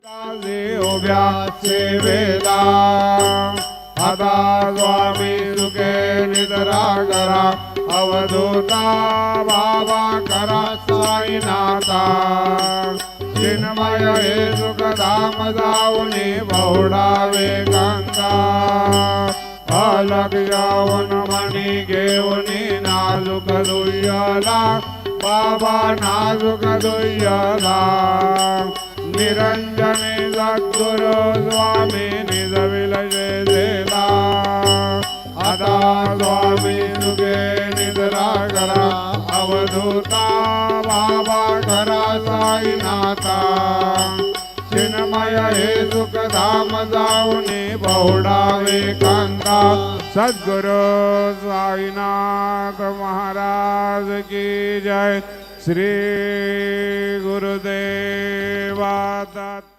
उभ्या सेवेला आता स्वामी सुखे निद्रा करा अवधूता बाबा करा साईनाथा चिन्मय हे सुखधाम जाऊनी बहुडावे गंगा अलग जाऊन मणी घेऊनी नाजुक दुय्यला बाबा नाजुक दुय्यला निरंजने सद्गुरु स्वामी निज विलयेला आता स्वामी सुखे निद्रा करा अवधूता बाबा करा साईनाथा चिन्मय हे सुखधाम जाऊनी बहुडावे कांता सद्गुरु साईनाथ महाराज की जय। श्री गुरुदेवा दत्त।